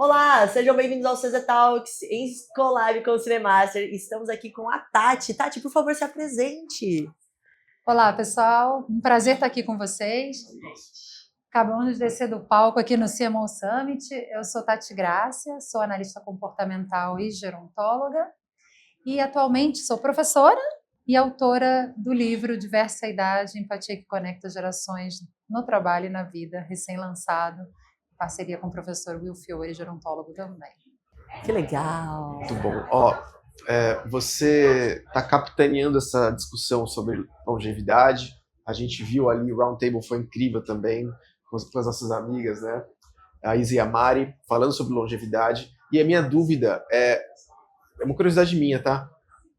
Olá, sejam bem-vindos ao CZ Talks em collab com o Cinemaster. Estamos aqui com a Tati. Tati, por favor, se apresente. Olá, pessoal. Um prazer estar aqui com vocês. Acabamos de descer do palco aqui no CMO Summit. Eu sou Tati Grácia, sou analista comportamental e gerontóloga e atualmente sou professora e autora do livro Diversa Idade, Empatia que Conecta Gerações no Trabalho e na Vida, recém-lançado, em parceria com o professor Will Fiore, gerontólogo também. Que legal! Muito bom. Você está capitaneando essa discussão sobre longevidade. A gente viu ali, o Roundtable foi incrível também, com as nossas amigas, né? A Isa e a Mari, falando sobre longevidade. E a minha dúvida é uma curiosidade minha, tá?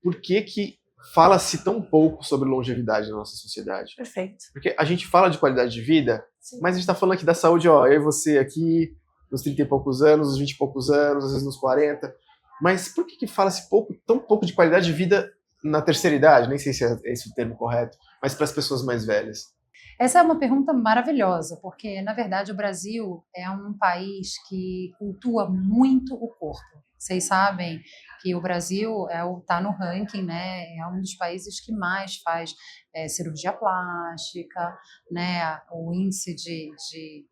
Por que fala-se tão pouco sobre longevidade na nossa sociedade? Perfeito. Porque a gente fala de qualidade de vida, Sim. mas a gente está falando aqui da saúde, eu e você aqui, nos 30 e poucos anos, nos 20 e poucos anos, às vezes nos 40. Mas por que fala-se tão pouco de qualidade de vida na terceira idade? Nem sei se é esse o termo correto, mas para as pessoas mais velhas. Essa é uma pergunta maravilhosa, porque, na verdade, o Brasil é um país que cultua muito o corpo. Vocês sabem que o Brasil está no ranking, né? É um dos países que mais faz cirurgia plástica, né? O índice de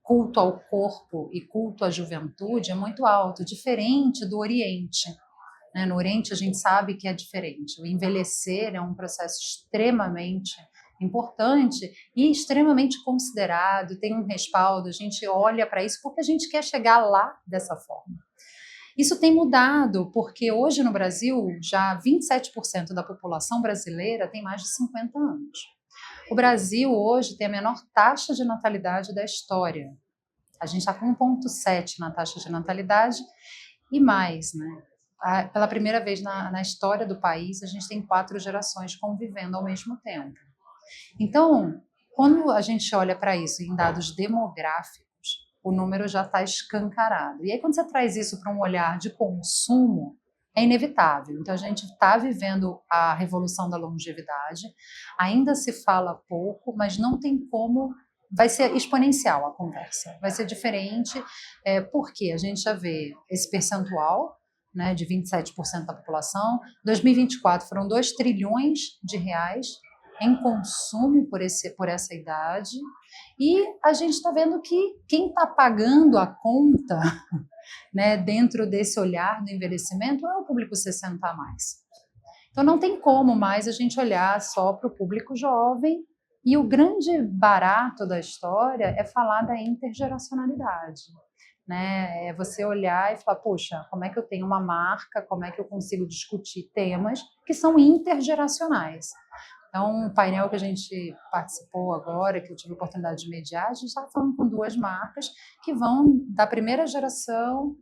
culto ao corpo e culto à juventude é muito alto, diferente do Oriente. Né? No Oriente, a gente sabe que é diferente. O envelhecer é um processo extremamente importante e extremamente considerado, tem um respaldo, a gente olha para isso porque a gente quer chegar lá dessa forma. Isso tem mudado, porque hoje no Brasil, já 27% da população brasileira tem mais de 50 anos. O Brasil hoje tem a menor taxa de natalidade da história. A gente está com 1,7 na taxa de natalidade e mais, né? Pela primeira vez na história do país, a gente tem 4 gerações convivendo ao mesmo tempo. Então, quando a gente olha para isso em dados demográficos, o número já está escancarado. E aí, quando você traz isso para um olhar de consumo, é inevitável. Então, a gente está vivendo a revolução da longevidade, ainda se fala pouco, mas não tem como. Vai ser exponencial a conversa, vai ser diferente, porque a gente já vê esse percentual, né, de 27% da população. 2024 foram 2 trilhões de reais em consumo por essa idade, e a gente está vendo que quem está pagando a conta, né, dentro desse olhar do envelhecimento é o público 60 a mais. Então não tem como mais a gente olhar só para o público jovem, e o grande barato da história é falar da intergeracionalidade. Né? É você olhar e falar, poxa, como é que eu tenho uma marca, como é que eu consigo discutir temas que são intergeracionais. Então, um painel que a gente participou agora, que eu tive a oportunidade de mediar, a gente estava falando com 2 marcas que vão da primeira geração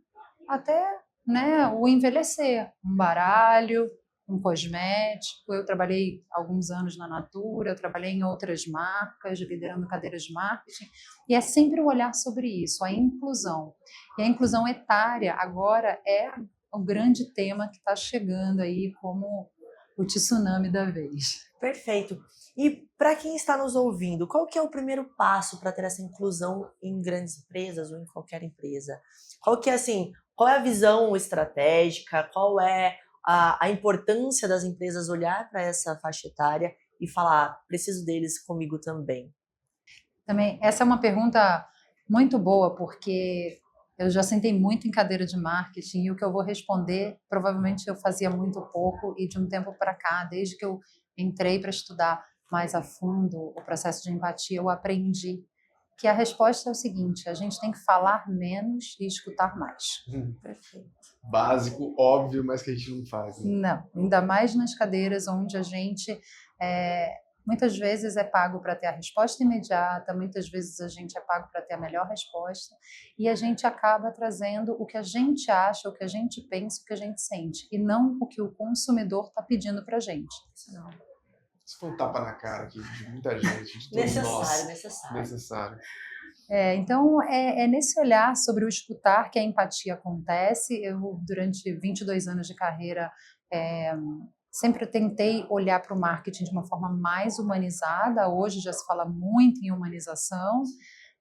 até, né, o envelhecer. Um baralho, um cosmético. Eu trabalhei alguns anos na Natura, eu trabalhei em outras marcas, liderando cadeiras de marketing, e é sempre o olhar sobre isso, a inclusão. E a inclusão etária agora é o grande tema que está chegando aí como o tsunami da vez. Perfeito. E para quem está nos ouvindo, qual que é o primeiro passo para ter essa inclusão em grandes empresas ou em qualquer empresa? Qual é a visão estratégica? Qual é a importância das empresas olhar para essa faixa etária e falar, preciso deles comigo também? Também, essa é uma pergunta muito boa, porque eu já sentei muito em cadeira de marketing e o que eu vou responder, provavelmente eu fazia muito pouco, e de um tempo para cá, desde que eu entrei para estudar mais a fundo o processo de empatia, eu aprendi que a resposta é o seguinte: a gente tem que falar menos e escutar mais. Perfeito. Básico, óbvio, mas que a gente não faz. Né? Não, ainda mais nas cadeiras onde a gente muitas vezes é pago para ter a resposta imediata, muitas vezes a gente é pago para ter a melhor resposta, e a gente acaba trazendo o que a gente acha, o que a gente pensa, o que a gente sente, e não o que o consumidor está pedindo para a gente. Não. Isso foi um tapa na cara aqui de muita gente, de todos Necessário, nós. necessário. Então, é nesse olhar sobre o escutar que a empatia acontece. Eu, durante 22 anos de carreira, sempre tentei olhar para o marketing de uma forma mais humanizada. Hoje já se fala muito em humanização,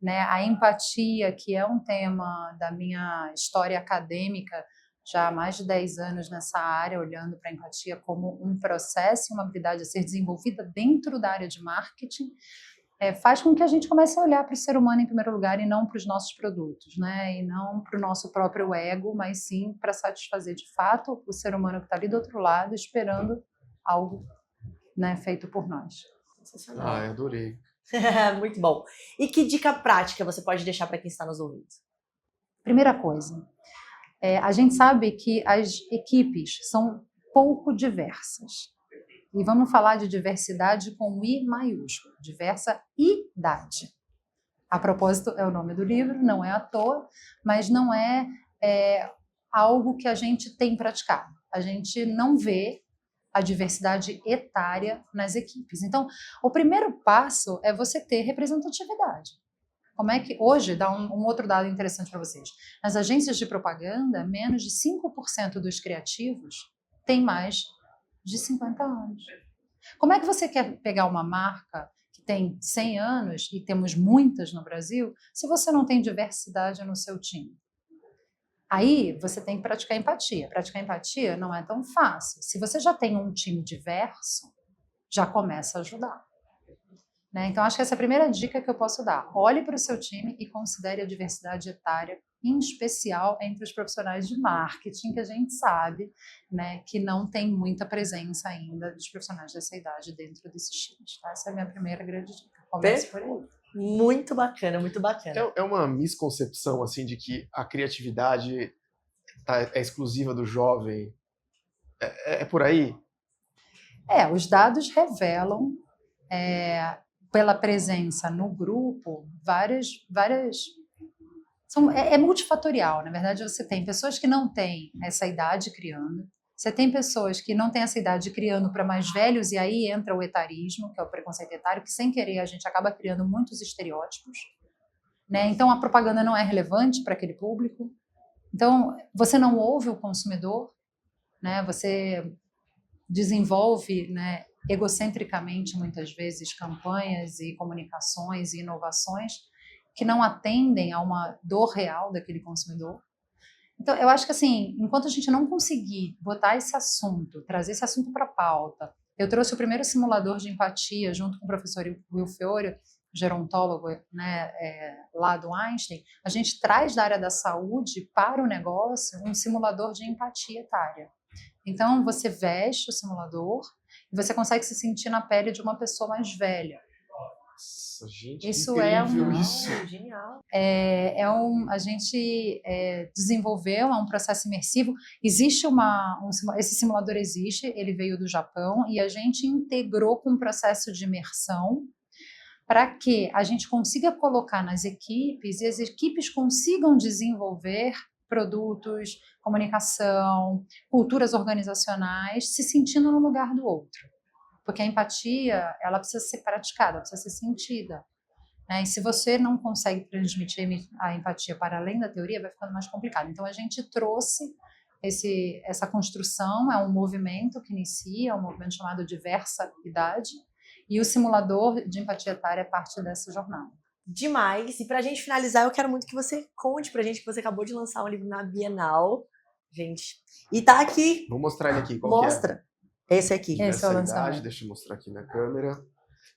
né? A empatia, que é um tema da minha história acadêmica, já há mais de 10 anos nessa área, olhando para a empatia como um processo e uma habilidade a ser desenvolvida dentro da área de marketing, faz com que a gente comece a olhar para o ser humano em primeiro lugar e não para os nossos produtos, né? E não para o nosso próprio ego, mas sim para satisfazer de fato o ser humano que está ali do outro lado esperando algo, né, feito por nós. Sensacional. Eu adorei. Muito bom. E que dica prática você pode deixar para quem está nos ouvindo? Primeira coisa, a gente sabe que as equipes são pouco diversas. E vamos falar de diversidade com I maiúsculo, diversa idade. A propósito, é o nome do livro, não é à toa, mas não é algo que a gente tem praticado. A gente não vê a diversidade etária nas equipes. Então, o primeiro passo é você ter representatividade. Como é que hoje, dá um outro dado interessante para vocês. Nas agências de propaganda, menos de 5% dos criativos têm mais de 50 anos. Como é que você quer pegar uma marca que tem 100 anos, e temos muitas no Brasil, se você não tem diversidade no seu time? Aí você tem que praticar empatia. Praticar empatia não é tão fácil. Se você já tem um time diverso, já começa a ajudar. Né? Então, acho que essa é a primeira dica que eu posso dar. Olhe para o seu time e considere a diversidade etária, em especial entre os profissionais de marketing, que a gente sabe, né, que não tem muita presença ainda dos profissionais dessa idade dentro desses times. Tá? Essa é a minha primeira grande dica. Comece por aí. Muito bacana, muito bacana. É uma misconcepção, assim, de que a criatividade é exclusiva do jovem. É por aí? Os dados revelam, pela presença no grupo, várias é multifatorial. Na verdade, você tem pessoas que não têm essa idade criando, você tem pessoas que não têm essa idade criando para mais velhos, e aí entra o etarismo, que é o preconceito etário, que sem querer a gente acaba criando muitos estereótipos. Né? Então, a propaganda não é relevante para aquele público. Então, você não ouve o consumidor, né? Você desenvolve, né, egocentricamente, muitas vezes, campanhas e comunicações e inovações que não atendem a uma dor real daquele consumidor. Então, eu acho que, assim, enquanto a gente não conseguir botar esse assunto, trazer esse assunto para a pauta, eu trouxe o primeiro simulador de empatia junto com o professor Will Fiore, gerontólogo, né, lá do Einstein. A gente traz da área da saúde para o negócio um simulador de empatia etária. Então, você veste o simulador e você consegue se sentir na pele de uma pessoa mais velha. Nossa, gente, Isso incrível isso. Genial. A gente desenvolveu um processo imersivo. Existe esse simulador existe, ele veio do Japão e a gente integrou com um processo de imersão para que a gente consiga colocar nas equipes e as equipes consigam desenvolver produtos, comunicação, culturas organizacionais, se sentindo no lugar do outro. Porque a empatia, ela precisa ser praticada, ela precisa ser sentida. Né? E se você não consegue transmitir a empatia para além da teoria, vai ficando mais complicado. Então, a gente trouxe essa construção, é um movimento que inicia, um movimento chamado Diversa Idade, e o simulador de empatia etária é parte dessa jornada. Demais. E pra gente finalizar, eu quero muito que você conte pra gente que você acabou de lançar um livro na Bienal, gente. E tá aqui. Vou mostrar ele aqui. Qual Mostra. Que é? Esse aqui. Esse é o Diversa lançamento. Idade, deixa eu mostrar aqui na câmera.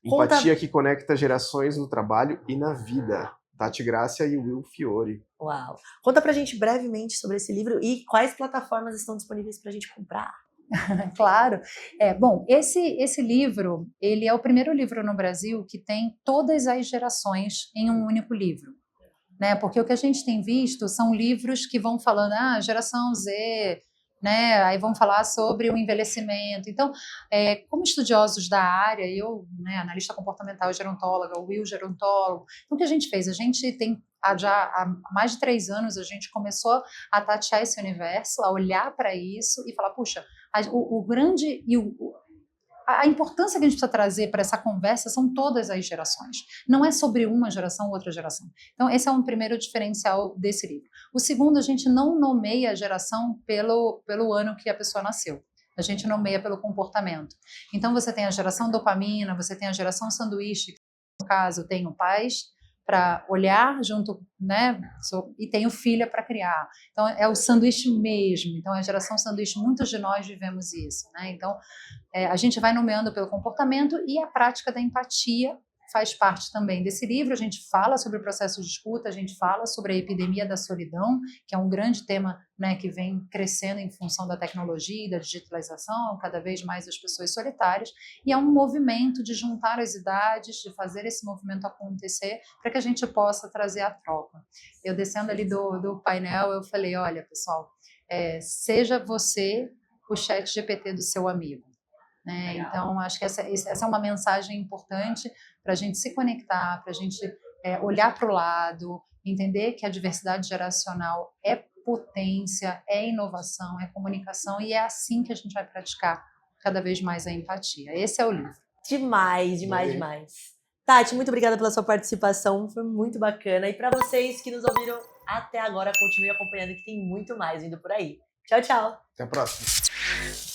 Conta- Empatia que conecta gerações no trabalho e na vida. Tati Grácia e Will Fiore. Uau. Conta pra gente brevemente sobre esse livro e quais plataformas estão disponíveis pra gente comprar. Claro. Bom, esse livro, ele é o primeiro livro no Brasil que tem todas as gerações em um único livro. Né? Porque o que a gente tem visto são livros que vão falando, geração Z, né? Aí vão falar sobre o envelhecimento. Então, como estudiosos da área, eu, né, analista comportamental, gerontóloga, o Will, gerontólogo, então o que a gente fez? A gente tem, já há mais de 3 anos, a gente começou a tatear esse universo, a olhar para isso e falar, puxa, a importância que a gente precisa trazer para essa conversa são todas as gerações. Não é sobre uma geração ou outra geração. Então, esse é um primeiro diferencial desse livro. O segundo, a gente não nomeia a geração pelo ano que a pessoa nasceu. A gente nomeia pelo comportamento. Então, você tem a geração dopamina, você tem a geração sanduíche, que no caso, tem pais para olhar junto, né? E tenho filha para criar. Então, é o sanduíche mesmo. Então, a geração sanduíche, muitos de nós vivemos isso, né? Então, a gente vai nomeando pelo comportamento e a prática da empatia faz parte também desse livro. A gente fala sobre o processo de escuta, a gente fala sobre a epidemia da solidão, que é um grande tema, né, que vem crescendo em função da tecnologia e da digitalização, cada vez mais as pessoas solitárias, e é um movimento de juntar as idades, de fazer esse movimento acontecer, para que a gente possa trazer a troca. Eu descendo ali do painel, eu falei, olha, pessoal, seja você o chat GPT do seu amigo. Né? Então, acho que essa é uma mensagem importante para a gente se conectar, para a gente olhar para o lado, entender que a diversidade geracional é potência, é inovação, é comunicação, e é assim que a gente vai praticar cada vez mais a empatia. Esse é o livro. Demais, demais, demais. Tati, muito obrigada pela sua participação, foi muito bacana. E para vocês que nos ouviram até agora, continue acompanhando que tem muito mais vindo por aí. Tchau, tchau. Até a próxima.